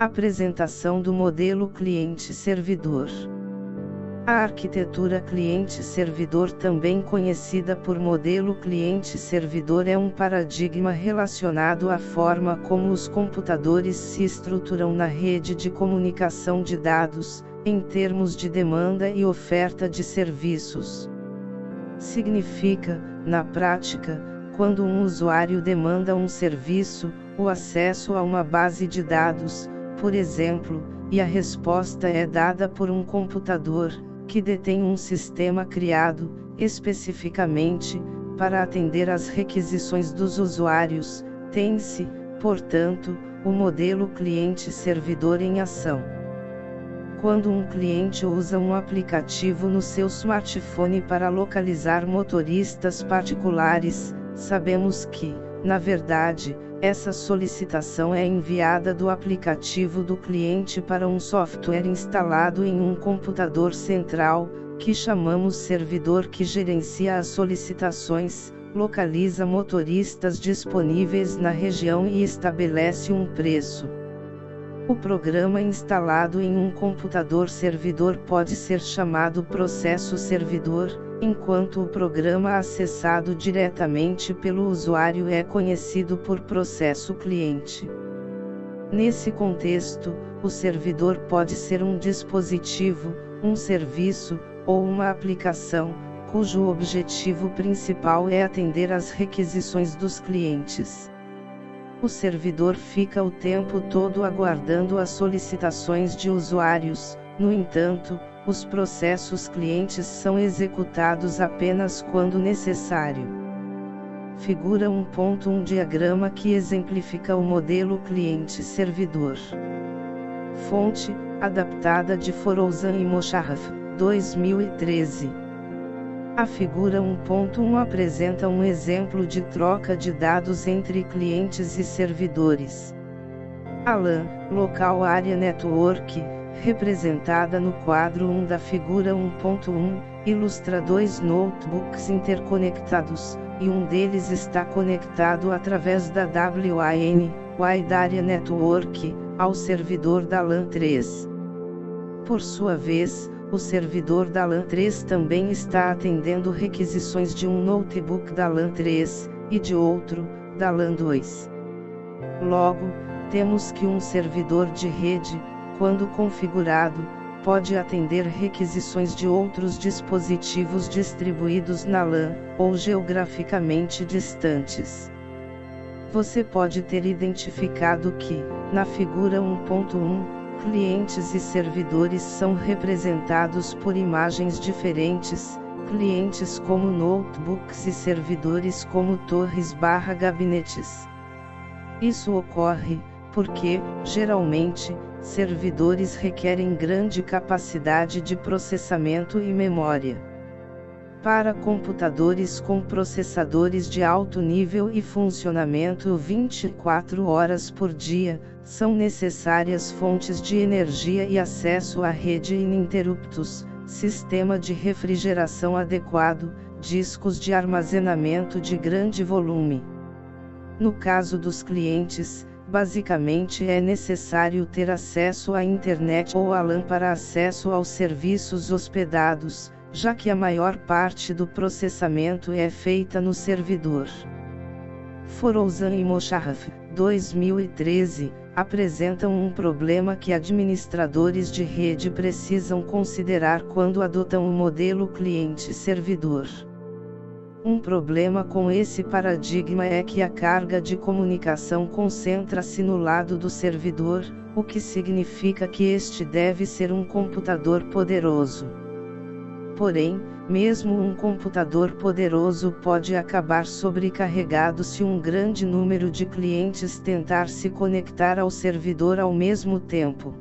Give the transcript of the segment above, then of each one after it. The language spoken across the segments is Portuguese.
Apresentação do modelo cliente-servidor. A arquitetura cliente-servidor, também conhecida por modelo cliente-servidor, é um paradigma relacionado à forma como os computadores se estruturam na rede de comunicação de dados, em termos de demanda e oferta de serviços. Significa, na prática, quando um usuário demanda um serviço, o acesso a uma base de dados, por exemplo, e a resposta é dada por um computador, que detém um sistema criado, especificamente, para atender às requisições dos usuários, tem-se, portanto, o modelo cliente-servidor em ação. Quando um cliente usa um aplicativo no seu smartphone para localizar motoristas particulares, sabemos que, na verdade, essa solicitação é enviada do aplicativo do cliente para um software instalado em um computador central, que chamamos servidor, que gerencia as solicitações, localiza motoristas disponíveis na região e estabelece um preço. O programa instalado em um computador servidor pode ser chamado processo servidor, enquanto o programa acessado diretamente pelo usuário é conhecido por processo cliente. Nesse contexto, o servidor pode ser um dispositivo, um serviço, ou uma aplicação, cujo objetivo principal é atender às requisições dos clientes. O servidor fica o tempo todo aguardando as solicitações de usuários, no entanto, os processos clientes são executados apenas quando necessário. Figura 1.1 diagrama que exemplifica o modelo cliente-servidor. Fonte, adaptada de Forouzan e Mosharraf, 2013. A figura 1.1 apresenta um exemplo de troca de dados entre clientes e servidores. A LAN, Local Area Network, representada no quadro 1 da figura 1.1, ilustra dois notebooks interconectados, e um deles está conectado através da WAN, Wide Area Network, ao servidor da LAN 3. Por sua vez, o servidor da LAN 3 também está atendendo requisições de um notebook da LAN 3, e de outro, da LAN 2. Logo, temos que um servidor de rede, quando configurado, pode atender requisições de outros dispositivos distribuídos na LAN, ou geograficamente distantes. Você pode ter identificado que, na figura 1.1, clientes e servidores são representados por imagens diferentes, clientes como notebooks e servidores como torres/gabinetes. Isso ocorre, porque, geralmente, servidores requerem grande capacidade de processamento e memória. Para computadores com processadores de alto nível e funcionamento 24 horas por dia, são necessárias fontes de energia e acesso à rede ininterruptos, sistema de refrigeração adequado, discos de armazenamento de grande volume. No caso dos clientes, basicamente é necessário ter acesso à internet ou à LAN para acesso aos serviços hospedados, já que a maior parte do processamento é feita no servidor. Forouzan e Mosharraf, 2013, apresentam um problema que administradores de rede precisam considerar quando adotam o modelo cliente-servidor. Um problema com esse paradigma é que a carga de comunicação concentra-se no lado do servidor, o que significa que este deve ser um computador poderoso. Porém, mesmo um computador poderoso pode acabar sobrecarregado se um grande número de clientes tentar se conectar ao servidor ao mesmo tempo.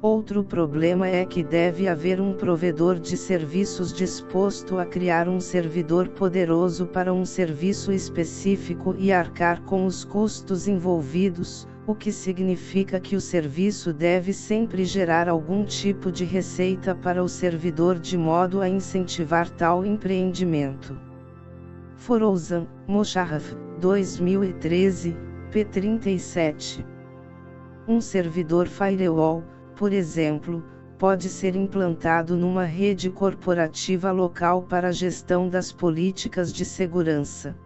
Outro problema é que deve haver um provedor de serviços disposto a criar um servidor poderoso para um serviço específico e arcar com os custos envolvidos, o que significa que o serviço deve sempre gerar algum tipo de receita para o servidor de modo a incentivar tal empreendimento. Forouzan, Mosharraf, 2013, p. 37. Um servidor firewall, por exemplo, pode ser implantado numa rede corporativa local para a gestão das políticas de segurança.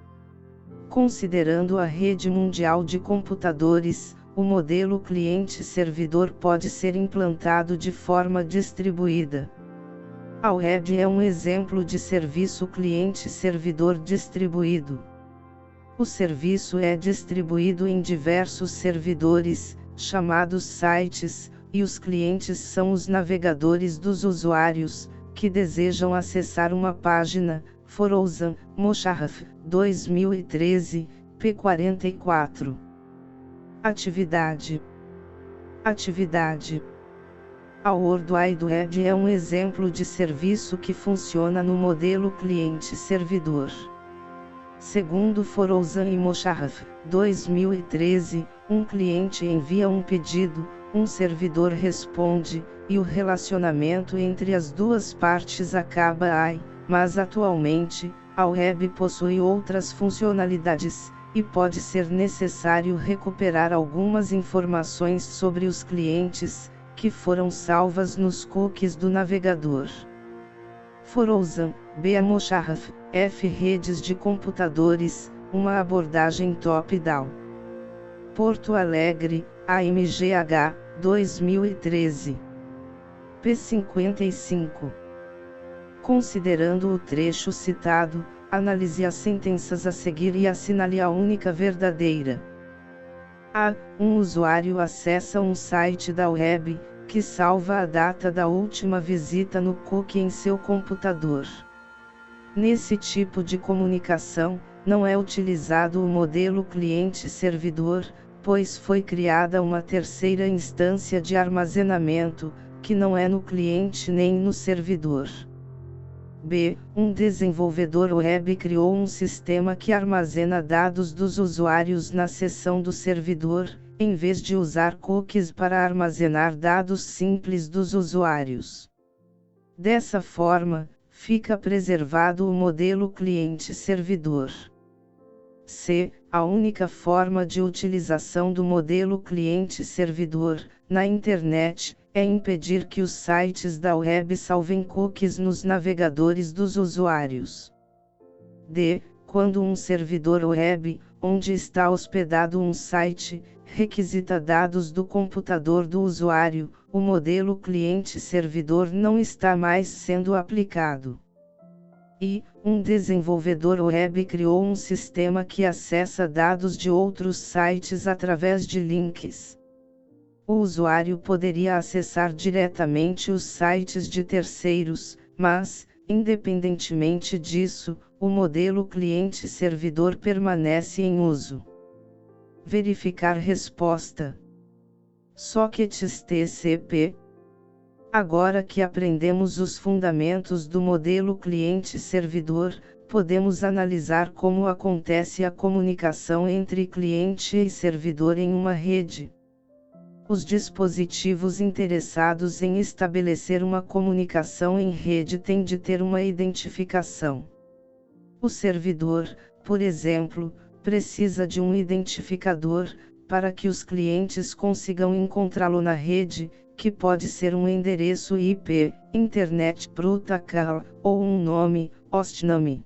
Considerando a rede mundial de computadores, o modelo cliente-servidor pode ser implantado de forma distribuída. A web é um exemplo de serviço cliente-servidor distribuído. O serviço é distribuído em diversos servidores, chamados sites, e os clientes são os navegadores dos usuários, que desejam acessar uma página. Forouzan, Mosharraf, 2013, p. 44. Atividade. A World Wide Web é um exemplo de serviço que funciona no modelo cliente-servidor. Segundo Forouzan e Mosharraf, 2013, um cliente envia um pedido, um servidor responde, e o relacionamento entre as duas partes acaba aí, mas atualmente, a web possui outras funcionalidades, e pode ser necessário recuperar algumas informações sobre os clientes, que foram salvas nos cookies do navegador. Forouzan, B. Mosharraf, F. Redes de computadores, uma abordagem top-down. Porto Alegre, AMGH, 2013. p. 55. Considerando o trecho citado, analise as sentenças a seguir e assinale a única verdadeira. A. Um usuário acessa um site da web, que salva a data da última visita no cookie em seu computador. Nesse tipo de comunicação, não é utilizado o modelo cliente-servidor, pois foi criada uma terceira instância de armazenamento, que não é no cliente nem no servidor. B. Um desenvolvedor web criou um sistema que armazena dados dos usuários na seção do servidor, em vez de usar cookies para armazenar dados simples dos usuários. Dessa forma, fica preservado o modelo cliente-servidor. C. A única forma de utilização do modelo cliente-servidor, na internet, é impedir que os sites da web salvem cookies nos navegadores dos usuários. D. Quando um servidor web, onde está hospedado um site, requisita dados do computador do usuário, o modelo cliente-servidor não está mais sendo aplicado. E, um desenvolvedor web criou um sistema que acessa dados de outros sites através de links. O usuário poderia acessar diretamente os sites de terceiros, mas, independentemente disso, o modelo cliente-servidor permanece em uso. Verificar resposta. Sockets TCP. Agora que aprendemos os fundamentos do modelo cliente-servidor, podemos analisar como acontece a comunicação entre cliente e servidor em uma rede. Os dispositivos interessados em estabelecer uma comunicação em rede têm de ter uma identificação. O servidor, por exemplo, precisa de um identificador, para que os clientes consigam encontrá-lo na rede, que pode ser um endereço IP, Internet Protocol, ou um nome, hostname.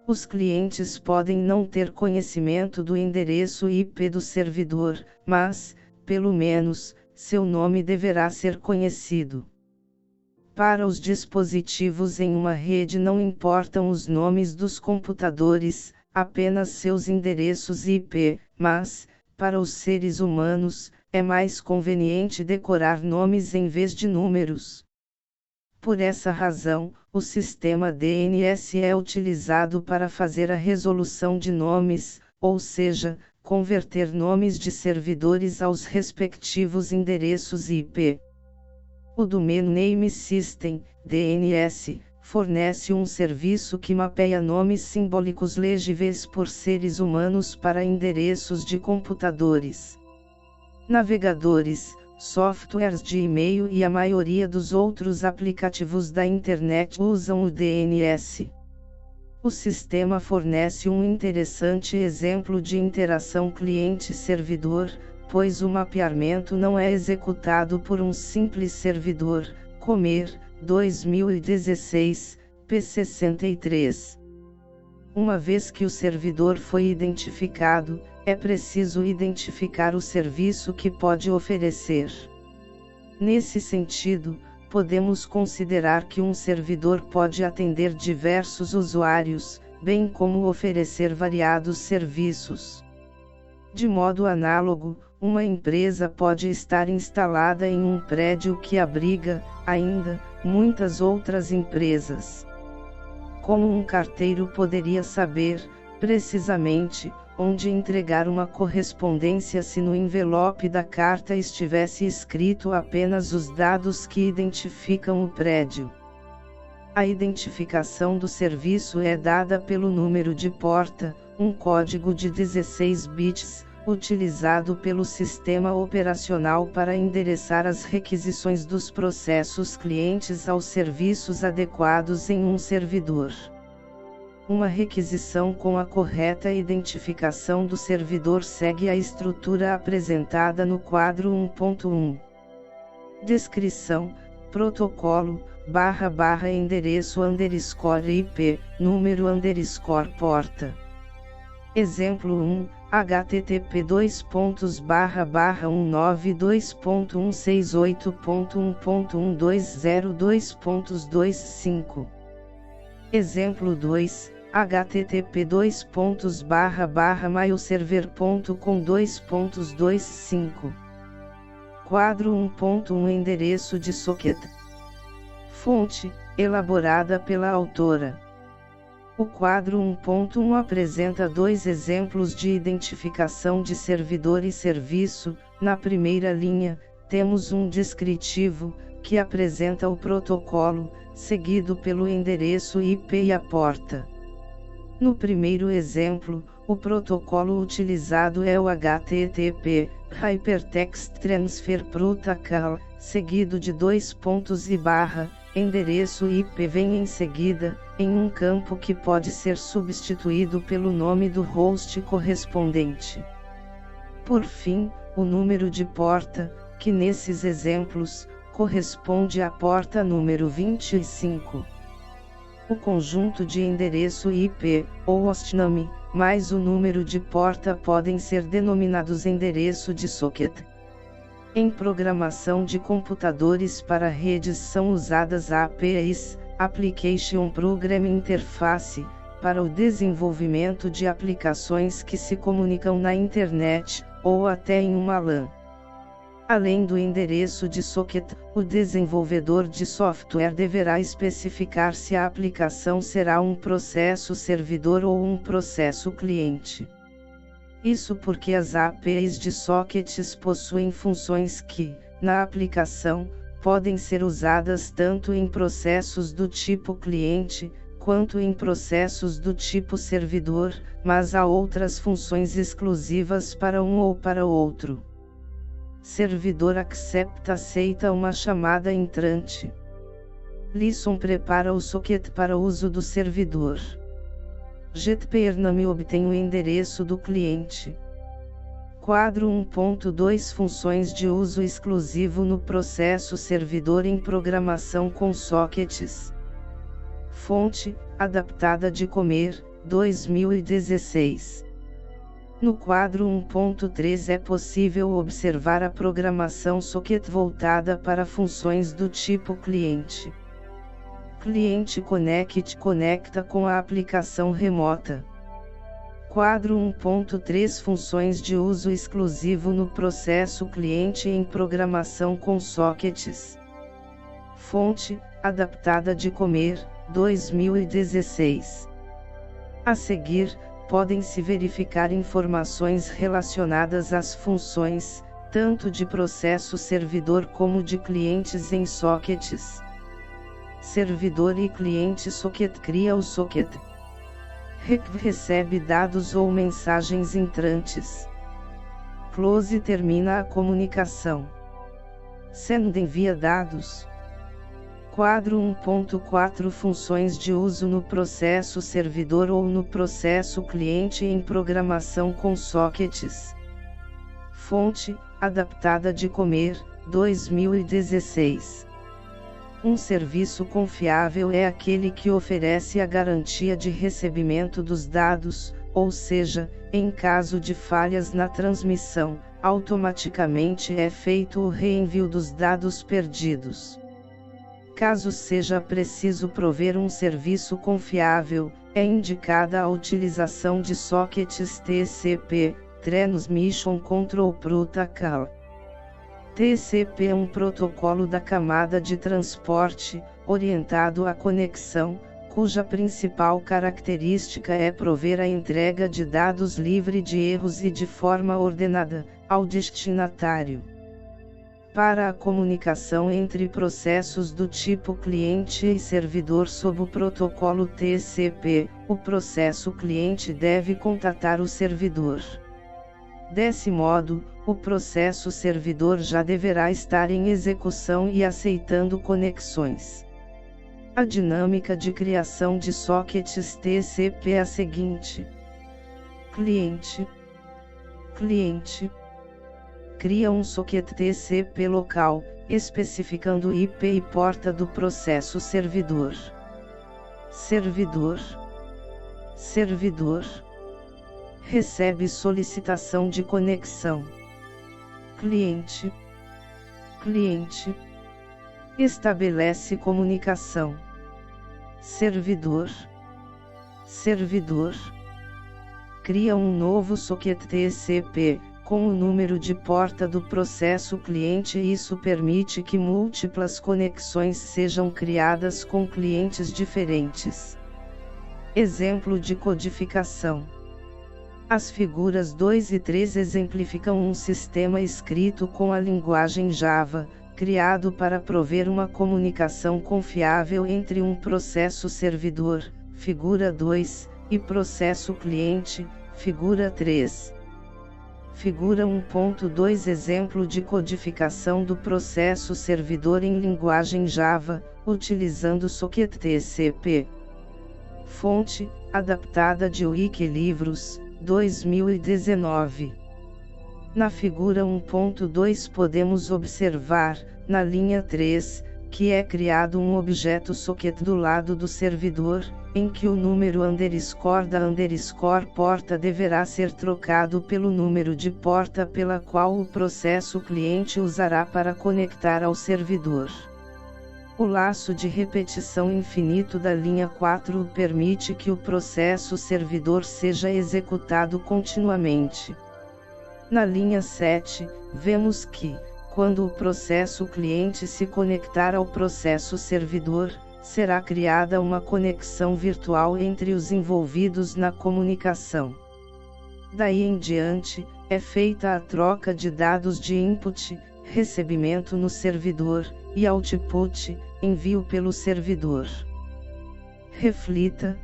Os clientes podem não ter conhecimento do endereço IP do servidor, mas, pelo menos, seu nome deverá ser conhecido. Para os dispositivos em uma rede não importam os nomes dos computadores, apenas seus endereços IP, mas, para os seres humanos, é mais conveniente decorar nomes em vez de números. Por essa razão, o sistema DNS é utilizado para fazer a resolução de nomes, ou seja, converter nomes de servidores aos respectivos endereços IP. O Domain Name System, DNS, fornece um serviço que mapeia nomes simbólicos legíveis por seres humanos para endereços de computadores. Navegadores, softwares de e-mail e a maioria dos outros aplicativos da internet usam o DNS. O sistema fornece um interessante exemplo de interação cliente-servidor, pois o mapeamento não é executado por um simples servidor. Comer, 2016, p63. Uma vez que o servidor foi identificado, é preciso identificar o serviço que pode oferecer. Nesse sentido, podemos considerar que um servidor pode atender diversos usuários, bem como oferecer variados serviços. De modo análogo, uma empresa pode estar instalada em um prédio que abriga, ainda, muitas outras empresas. Como um carteiro poderia saber, precisamente, onde entregar uma correspondência se no envelope da carta estivesse escrito apenas os dados que identificam o prédio? A identificação do serviço é dada pelo número de porta, um código de 16 bits, utilizado pelo sistema operacional para endereçar as requisições dos processos clientes aos serviços adequados em um servidor. Uma requisição com a correta identificação do servidor segue a estrutura apresentada no quadro 1.1. Descrição: protocolo, endereço _IP, número _porta. Exemplo 1, http://192.168.1.120.2.5. Exemplo 2, http://mailserver.com2.25. Quadro 1.1 Endereço de socket. Fonte, elaborada pela autora. O quadro 1.1 apresenta dois exemplos de identificação de servidor e serviço. Na primeira linha, temos um descritivo, que apresenta o protocolo, seguido pelo endereço IP e a porta. No primeiro exemplo, o protocolo utilizado é o HTTP, Hypertext Transfer Protocol, seguido de dois pontos e barra. Endereço IP vem em seguida, em um campo que pode ser substituído pelo nome do host correspondente. Por fim, o número de porta, que nesses exemplos, corresponde à porta número 25. O conjunto de endereço IP, ou hostname, mais o número de porta podem ser denominados endereço de socket. Em programação de computadores para redes são usadas APIs, Application Programming Interface, para o desenvolvimento de aplicações que se comunicam na internet, ou até em uma LAN. Além do endereço de socket, o desenvolvedor de software deverá especificar se a aplicação será um processo servidor ou um processo cliente. Isso porque as APIs de sockets possuem funções que, na aplicação, podem ser usadas tanto em processos do tipo cliente, quanto em processos do tipo servidor, mas há outras funções exclusivas para um ou para outro. Servidor accept aceita uma chamada entrante. Listen prepara o socket para uso do servidor. getPername obtém o endereço do cliente. Quadro 1.2 Funções de uso exclusivo no processo servidor em programação com sockets. Fonte, adaptada de Comer, 2016. No quadro 1.3 é possível observar a programação socket voltada para funções do tipo cliente. Cliente Connect conecta com a aplicação remota. Quadro 1.3 Funções de uso exclusivo no processo cliente em programação com sockets. Fonte, adaptada de Comer, 2016. A seguir, podem-se verificar informações relacionadas às funções, tanto de processo servidor como de clientes em sockets. Servidor e cliente socket cria o socket. Recebe dados ou mensagens entrantes. Close termina a comunicação. Send envia dados. Quadro 1.4 Funções de uso no processo servidor ou no processo cliente em programação com sockets. Fonte, adaptada de Comer, 2016. Um serviço confiável é aquele que oferece a garantia de recebimento dos dados, ou seja, em caso de falhas na transmissão, automaticamente é feito o reenvio dos dados perdidos. Caso seja preciso prover um serviço confiável, é indicada a utilização de sockets TCP, Transmission Control Protocol. TCP é um protocolo da camada de transporte, orientado à conexão, cuja principal característica é prover a entrega de dados livre de erros e de forma ordenada, ao destinatário. Para a comunicação entre processos do tipo cliente e servidor sob o protocolo TCP, o processo cliente deve contatar o servidor. Desse modo, o processo servidor já deverá estar em execução e aceitando conexões. A dinâmica de criação de sockets TCP é a seguinte: cliente cria um socket TCP local, especificando IP e porta do processo servidor. Servidor recebe solicitação de conexão. Cliente estabelece comunicação. Servidor cria um novo socket TCP, com o número de porta do processo cliente. Isso permite que múltiplas conexões sejam criadas com clientes diferentes. Exemplo de codificação. As figuras 2 e 3 exemplificam um sistema escrito com a linguagem Java, criado para prover uma comunicação confiável entre um processo servidor, figura 2, e processo cliente, figura 3. Figura 1.2 Exemplo de codificação do processo servidor em linguagem Java, utilizando socket TCP. Fonte, adaptada de Wikilivros, 2019. Na figura 1.2 podemos observar, na linha 3, que é criado um objeto socket do lado do servidor, em que o número _ porta deverá ser trocado pelo número de porta pela qual o processo cliente usará para conectar ao servidor. O laço de repetição infinito da linha 4 permite que o processo servidor seja executado continuamente. Na linha 7, vemos que, quando o processo cliente se conectar ao processo servidor, será criada uma conexão virtual entre os envolvidos na comunicação. Daí em diante, é feita a troca de dados de input, recebimento no servidor, e output, envio pelo servidor. Reflita.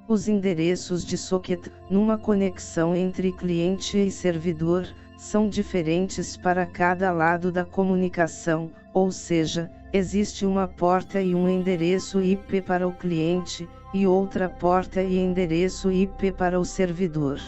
Os endereços de socket, numa conexão entre cliente e servidor, são diferentes para cada lado da comunicação, ou seja, existe uma porta e um endereço IP para o cliente, e outra porta e endereço IP para o servidor.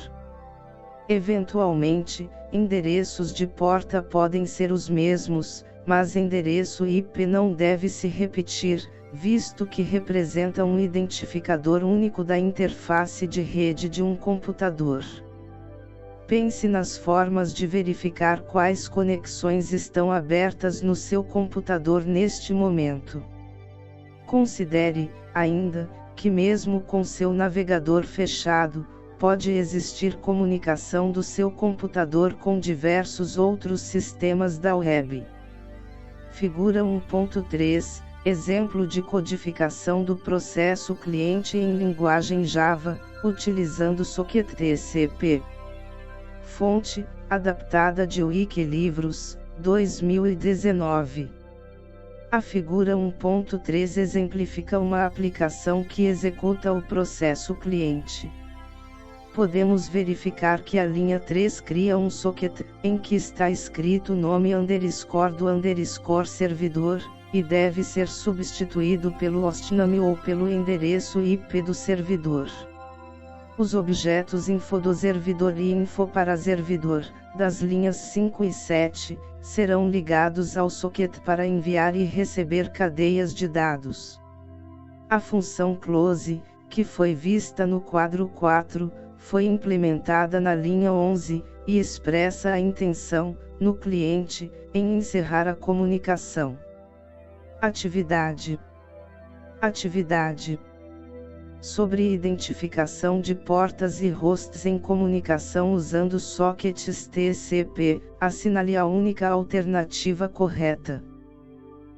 Eventualmente, endereços de porta podem ser os mesmos, mas endereço IP não deve se repetir, visto que representa um identificador único da interface de rede de um computador. Pense nas formas de verificar quais conexões estão abertas no seu computador neste momento. Considere, ainda, que mesmo com seu navegador fechado, pode existir comunicação do seu computador com diversos outros sistemas da web. Figura 1.3, exemplo de codificação do processo cliente em linguagem Java, utilizando socket TCP. Fonte, adaptada de Wikilivros, 2019. A figura 1.3 exemplifica uma aplicação que executa o processo cliente. Podemos verificar que a linha 3 cria um socket, em que está escrito o nome _ do servidor, e deve ser substituído pelo hostname ou pelo endereço IP do servidor. Os objetos info do servidor e info para servidor, das linhas 5 e 7, serão ligados ao socket para enviar e receber cadeias de dados. A função close, que foi vista no quadro 4, foi implementada na linha 11, e expressa a intenção, no cliente, em encerrar a comunicação. Atividade. Sobre identificação de portas e hosts em comunicação usando sockets TCP, assinale a única alternativa correta.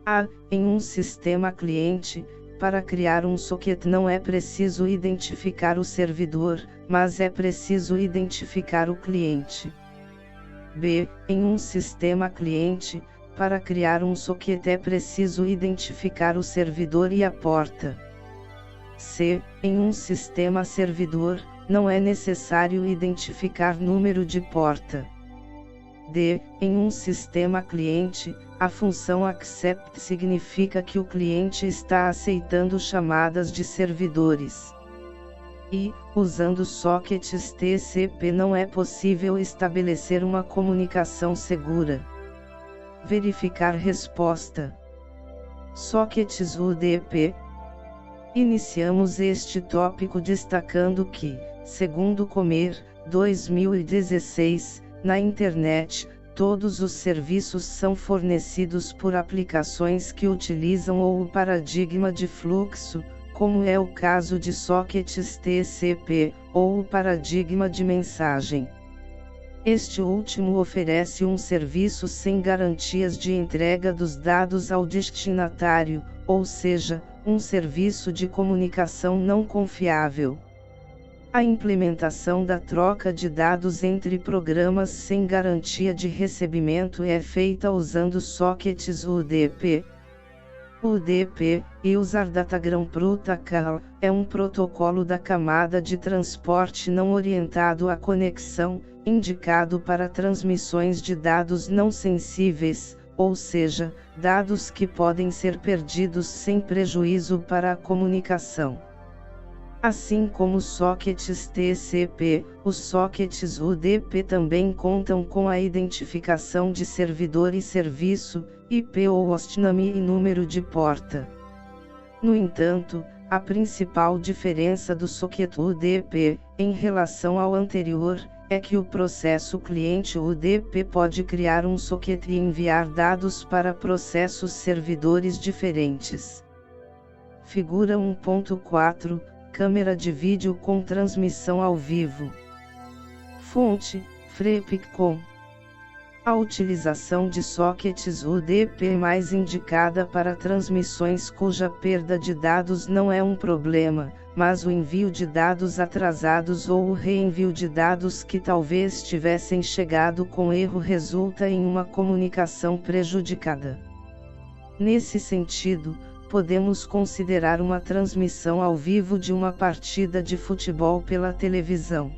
A. Em um sistema cliente, para criar um socket não é preciso identificar o servidor, mas é preciso identificar o cliente. B. Em um sistema cliente, para criar um socket é preciso identificar o servidor e a porta. C. Em um sistema servidor, não é necessário identificar número de porta. D. Em um sistema cliente, a função accept significa que o cliente está aceitando chamadas de servidores. E, usando sockets TCP não é possível estabelecer uma comunicação segura. Verificar resposta. Sockets UDP. Iniciamos este tópico destacando que, segundo Comer, 2016, na internet, todos os serviços são fornecidos por aplicações que utilizam ou o paradigma de fluxo, como é o caso de sockets TCP, ou o paradigma de mensagem. Este último oferece um serviço sem garantias de entrega dos dados ao destinatário, ou seja, um serviço de comunicação não confiável. A implementação da troca de dados entre programas sem garantia de recebimento é feita usando sockets UDP. UDP, User Datagram Protocol, é um protocolo da camada de transporte não orientado à conexão, indicado para transmissões de dados não sensíveis, ou seja, dados que podem ser perdidos sem prejuízo para a comunicação. Assim como os sockets TCP, os sockets UDP também contam com a identificação de servidor e serviço, IP ou hostname e número de porta. No entanto, a principal diferença do socket UDP, em relação ao anterior, é que o processo cliente UDP pode criar um socket e enviar dados para processos servidores diferentes. Figura 1.4, câmera de vídeo com transmissão ao vivo. Fonte, FreePIC.com. A utilização de sockets UDP é mais indicada para transmissões cuja perda de dados não é um problema, mas o envio de dados atrasados ou o reenvio de dados que talvez tivessem chegado com erro resulta em uma comunicação prejudicada. Nesse sentido, podemos considerar uma transmissão ao vivo de uma partida de futebol pela televisão.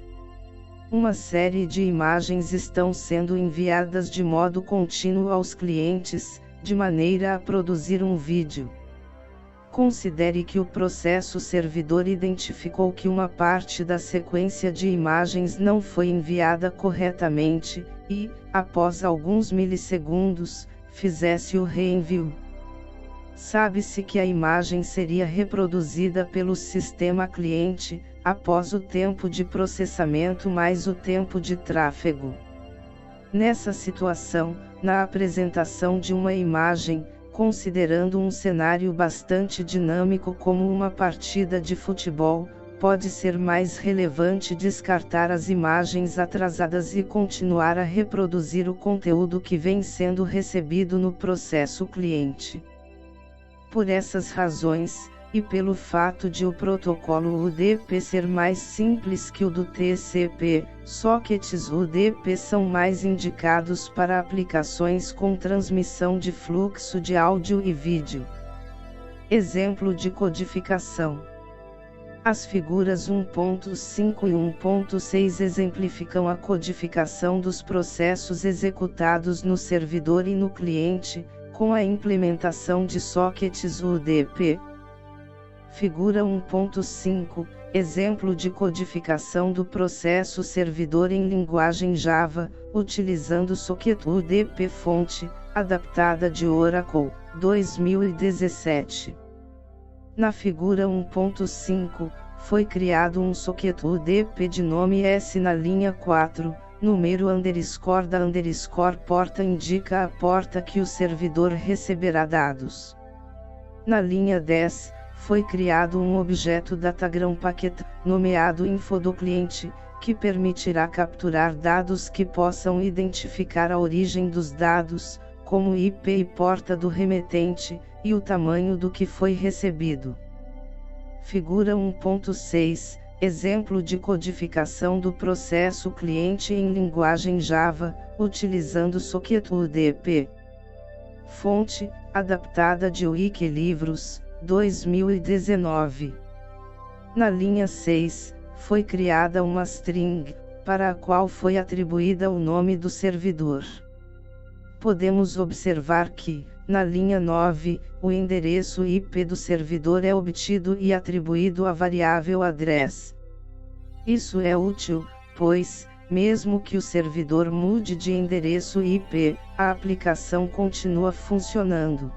Uma série de imagens estão sendo enviadas de modo contínuo aos clientes, de maneira a produzir um vídeo. Considere que o processo servidor identificou que uma parte da sequência de imagens não foi enviada corretamente, e, após alguns milissegundos, fizesse o reenvio. Sabe-se que a imagem seria reproduzida pelo sistema cliente, após o tempo de processamento mais o tempo de tráfego. Nessa situação, na apresentação de uma imagem, considerando um cenário bastante dinâmico como uma partida de futebol, pode ser mais relevante descartar as imagens atrasadas e continuar a reproduzir o conteúdo que vem sendo recebido no processo cliente. Por essas razões, e pelo fato de o protocolo UDP ser mais simples que o do TCP, sockets UDP são mais indicados para aplicações com transmissão de fluxo de áudio e vídeo. Exemplo de codificação. As figuras 1.5 e 1.6 exemplificam a codificação dos processos executados no servidor e no cliente, com a implementação de sockets UDP. Figura 1.5, exemplo de codificação do processo servidor em linguagem Java, utilizando Socket UDP fonte, adaptada de Oracle, 2017. Na figura 1.5, foi criado um Socket UDP de nome S na linha 4, número _da_ porta indica a porta que o servidor receberá dados. Na linha 10, foi criado um objeto Datagram Packet, nomeado info do cliente, que permitirá capturar dados que possam identificar a origem dos dados, como IP e porta do remetente, e o tamanho do que foi recebido. Figura 1.6, exemplo de codificação do processo cliente em linguagem Java, utilizando Socket UDP. Fonte, adaptada de Wikilivros, 2019. Na linha 6, foi criada uma string, para a qual foi atribuída o nome do servidor. Podemos observar que, na linha 9, o endereço IP do servidor é obtido e atribuído à variável address. Isso é útil, pois, mesmo que o servidor mude de endereço IP, a aplicação continua funcionando.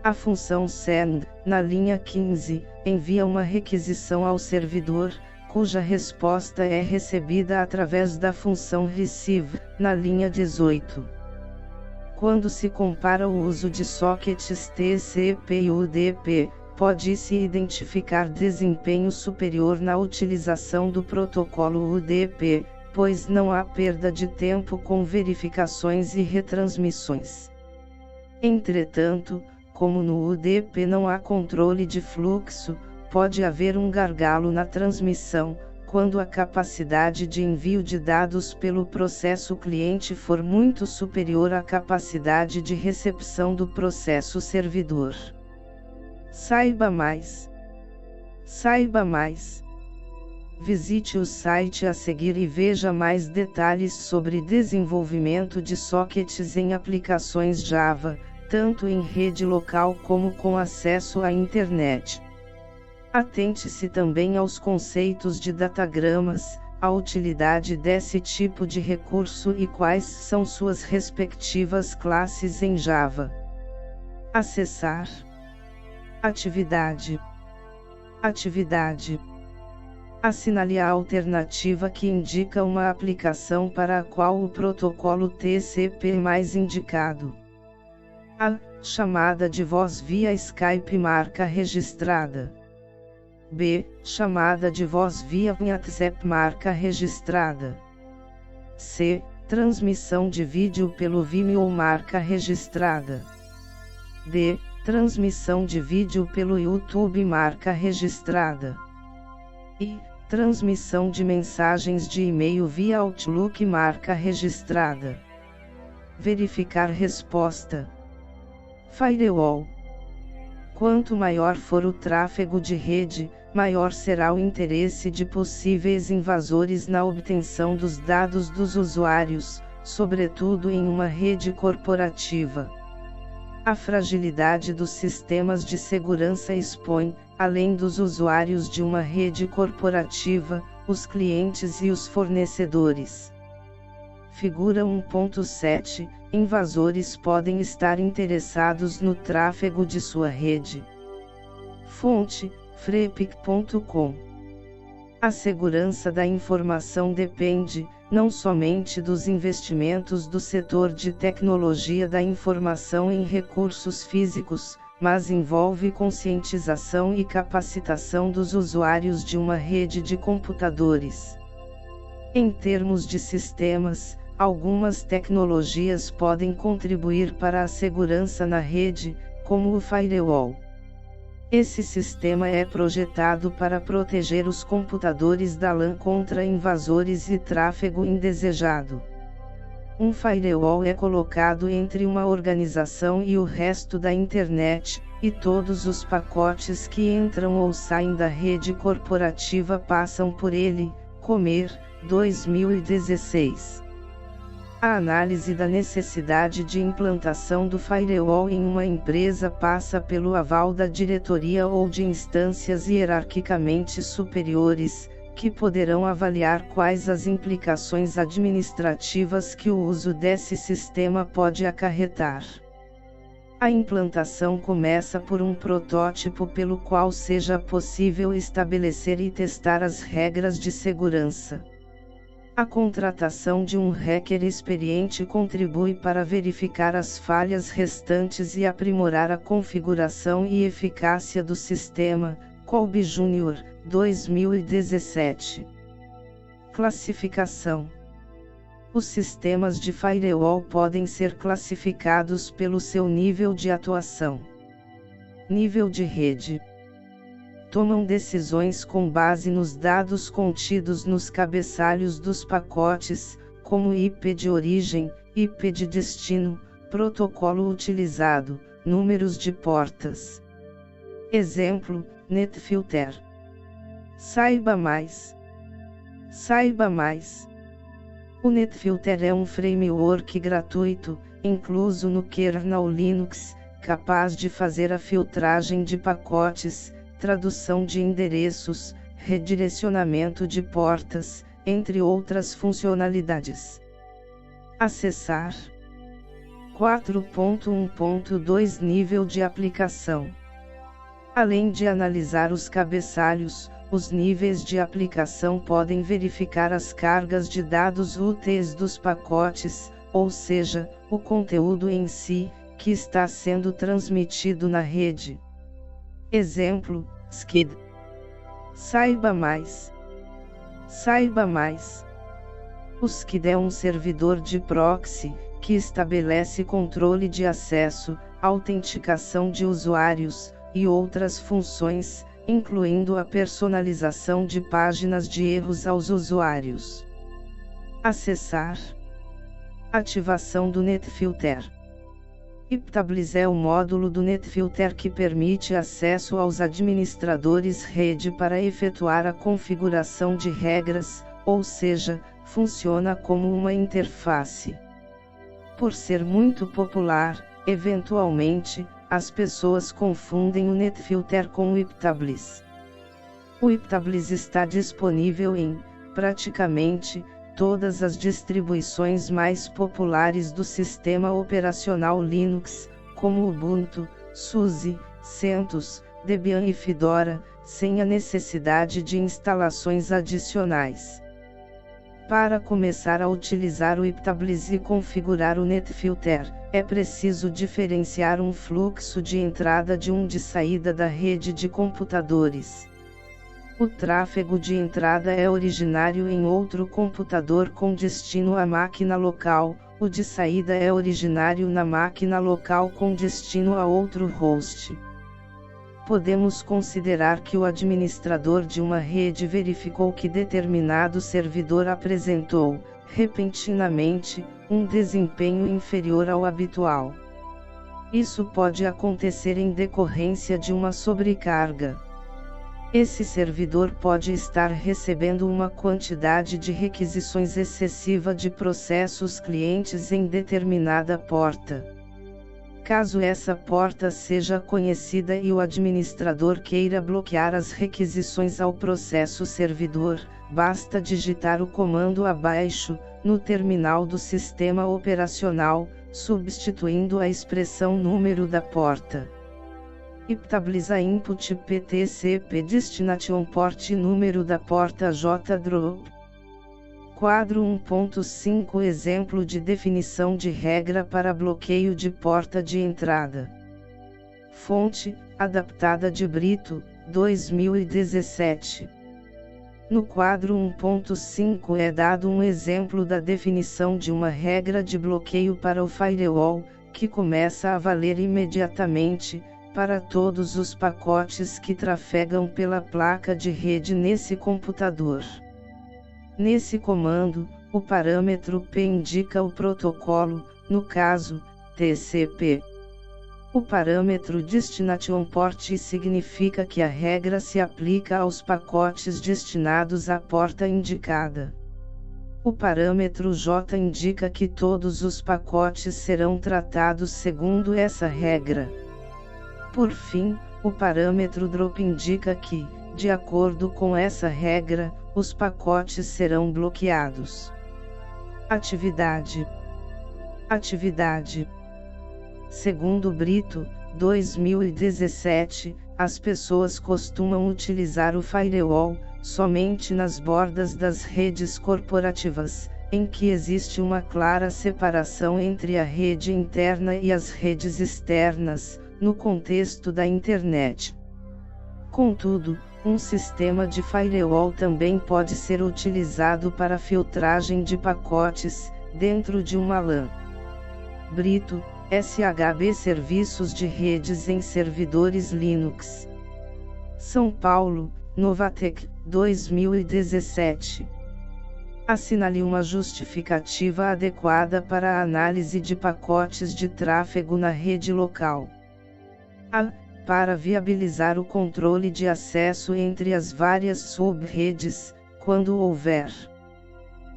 A função send, na linha 15, envia uma requisição ao servidor, cuja resposta é recebida através da função receive, na linha 18. Quando se compara o uso de sockets TCP e UDP, pode-se identificar desempenho superior na utilização do protocolo UDP, pois não há perda de tempo com verificações e retransmissões. Entretanto, como no UDP não há controle de fluxo, pode haver um gargalo na transmissão, quando a capacidade de envio de dados pelo processo cliente for muito superior à capacidade de recepção do processo servidor. Saiba mais. Saiba mais. Visite o site a seguir e veja mais detalhes sobre desenvolvimento de sockets em aplicações Java, tanto em rede local como com acesso à internet. Atente-se também aos conceitos de datagramas, a utilidade desse tipo de recurso e quais são suas respectivas classes em Java. Acessar. Atividade. Atividade. Assinale a alternativa que indica uma aplicação para a qual o protocolo TCP é mais indicado. A. Chamada de voz via Skype marca registrada. B. Chamada de voz via WhatsApp marca registrada. C. Transmissão de vídeo pelo Vimeo marca registrada. D. Transmissão de vídeo pelo YouTube marca registrada. E. Transmissão de mensagens de e-mail via Outlook marca registrada. Verificar resposta. Firewall. Quanto maior for o tráfego de rede, maior será o interesse de possíveis invasores na obtenção dos dados dos usuários, sobretudo em uma rede corporativa. A fragilidade dos sistemas de segurança expõe, além dos usuários de uma rede corporativa, os clientes e os fornecedores. Figura 1.7. Invasores podem estar interessados no tráfego de sua rede. Fonte: freepik.com. A segurança da informação depende, não somente dos investimentos do setor de tecnologia da informação em recursos físicos, mas envolve conscientização e capacitação dos usuários de uma rede de computadores. Em termos de sistemas, algumas tecnologias podem contribuir para a segurança na rede, como o firewall. Esse sistema é projetado para proteger os computadores da LAN contra invasores e tráfego indesejado. Um firewall é colocado entre uma organização e o resto da internet, e todos os pacotes que entram ou saem da rede corporativa passam por ele. Comer, 2016. A análise da necessidade de implantação do firewall em uma empresa passa pelo aval da diretoria ou de instâncias hierarquicamente superiores, que poderão avaliar quais as implicações administrativas que o uso desse sistema pode acarretar. A implantação começa por um protótipo pelo qual seja possível estabelecer e testar as regras de segurança. A contratação de um hacker experiente contribui para verificar as falhas restantes e aprimorar a configuração e eficácia do sistema. Colby Jr., 2017. Classificação. Os sistemas de firewall podem ser classificados pelo seu nível de atuação. Nível de rede. Tomam decisões com base nos dados contidos nos cabeçalhos dos pacotes, como IP de origem, IP de destino, protocolo utilizado, números de portas. Exemplo, NetFilter. Saiba mais. Saiba mais. O NetFilter é um framework gratuito, incluso no kernel Linux, capaz de fazer a filtragem de pacotes, tradução de endereços, redirecionamento de portas, entre outras funcionalidades. Acessar. 4.1.2 Nível de aplicação. Além de analisar os cabeçalhos, os níveis de aplicação podem verificar as cargas de dados úteis dos pacotes, ou seja, o conteúdo em si, que está sendo transmitido na rede. Exemplo, SCID. Saiba mais. Saiba mais. O SCID é um servidor de proxy, que estabelece controle de acesso, autenticação de usuários, e outras funções, incluindo a personalização de páginas de erros aos usuários. Acessar. Ativação do NetFilter. Iptablis é o módulo do NetFilter que permite acesso aos administradores rede para efetuar a configuração de regras, ou seja, funciona como uma interface. Por ser muito popular, eventualmente, as pessoas confundem o NetFilter com o Iptablis. O Iptablis está disponível em, praticamente, todas as distribuições mais populares do sistema operacional Linux, como Ubuntu, SUSE, CentOS, Debian e Fedora, sem a necessidade de instalações adicionais. Para começar a utilizar o Iptablis e configurar o NetFilter, é preciso diferenciar um fluxo de entrada de um de saída da rede de computadores. O tráfego de entrada é originário em outro computador com destino à máquina local, o de saída é originário na máquina local com destino a outro host. Podemos considerar que o administrador de uma rede verificou que determinado servidor apresentou, repentinamente, um desempenho inferior ao habitual. Isso pode acontecer em decorrência de uma sobrecarga. Esse servidor pode estar recebendo uma quantidade de requisições excessiva de processos clientes em determinada porta. Caso essa porta seja conhecida e o administrador queira bloquear as requisições ao processo servidor, basta digitar o comando abaixo, no terminal do sistema operacional, substituindo a expressão número da porta. Iptablis a input PTCP destination port número da porta JDROP. Quadro 1.5 Exemplo de definição de regra para bloqueio de porta de entrada. Fonte, adaptada de Brito, 2017. No quadro 1.5 é dado um exemplo da definição de uma regra de bloqueio para o firewall, que começa a valer imediatamente, para todos os pacotes que trafegam pela placa de rede nesse computador. Nesse comando, o parâmetro P indica o protocolo, no caso, TCP. O parâmetro Destination Port significa que a regra se aplica aos pacotes destinados à porta indicada. O parâmetro J indica que todos os pacotes serão tratados segundo essa regra. Por fim, o parâmetro drop indica que, de acordo com essa regra, os pacotes serão bloqueados. Atividade. Segundo Brito, 2017, as pessoas costumam utilizar o firewall somente nas bordas das redes corporativas, em que existe uma clara separação entre a rede interna e as redes externas, no contexto da internet. Contudo, um sistema de firewall também pode ser utilizado para filtragem de pacotes, dentro de uma LAN. Brito, SHB Serviços de Redes em Servidores Linux. São Paulo, Novatec, 2017. Assinale uma justificativa adequada para a análise de pacotes de tráfego na rede local. A. Para viabilizar o controle de acesso entre as várias sub-redes, quando houver.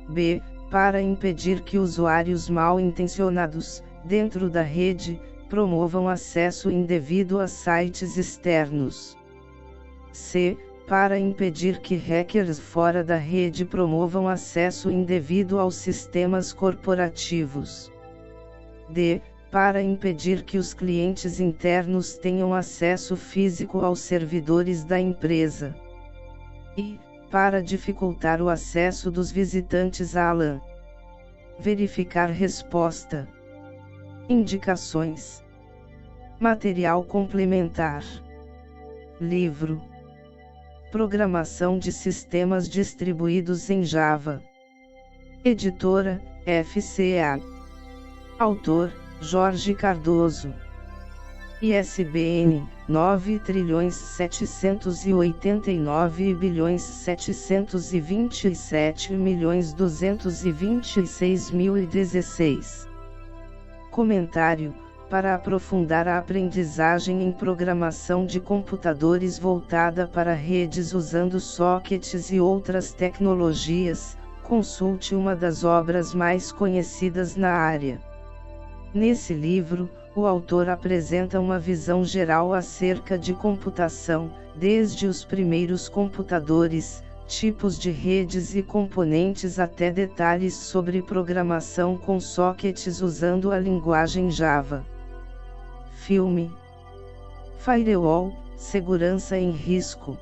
B. Para impedir que usuários mal intencionados, dentro da rede, promovam acesso indevido a sites externos. C. Para impedir que hackers fora da rede promovam acesso indevido aos sistemas corporativos. D. Para impedir que os clientes internos tenham acesso físico aos servidores da empresa. E. Para dificultar o acesso dos visitantes à LAN. Verificar resposta. Indicações. Material complementar. Livro. Programação de sistemas distribuídos em Java. Editora, FCA. Autor, Jorge Cardoso. ISBN, 9.789.727.226.016. Comentário. Para aprofundar a aprendizagem em programação de computadores voltada para redes usando sockets e outras tecnologias, consulte uma das obras mais conhecidas na área. Nesse livro, o autor apresenta uma visão geral acerca de computação, desde os primeiros computadores, tipos de redes e componentes até detalhes sobre programação com sockets usando a linguagem Java. Filme. Firewall, Segurança em Risco.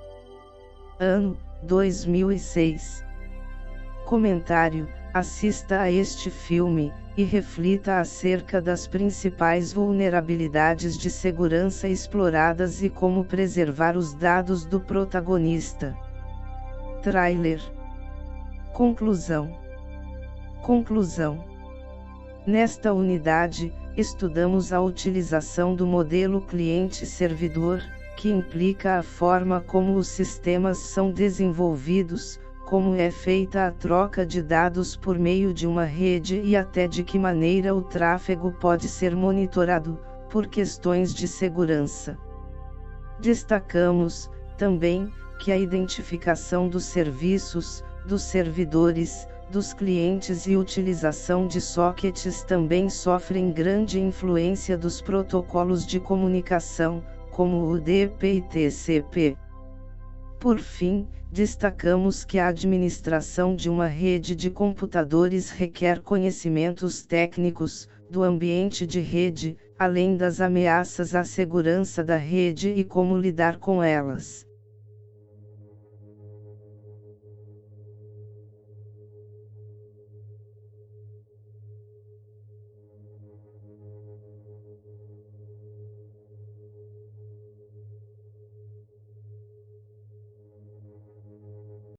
Ano, 2006. Comentário. Assista a este filme, e reflita acerca das principais vulnerabilidades de segurança exploradas e como preservar os dados do protagonista. Trailer. Conclusão. Nesta unidade, estudamos a utilização do modelo cliente-servidor, que implica a forma como os sistemas são desenvolvidos, como é feita a troca de dados por meio de uma rede e até de que maneira o tráfego pode ser monitorado, por questões de segurança. Destacamos, também, que a identificação dos serviços, dos servidores, dos clientes e utilização de sockets também sofrem grande influência dos protocolos de comunicação, como o UDP e TCP. Por fim, destacamos que a administração de uma rede de computadores requer conhecimentos técnicos, do ambiente de rede, além das ameaças à segurança da rede e como lidar com elas.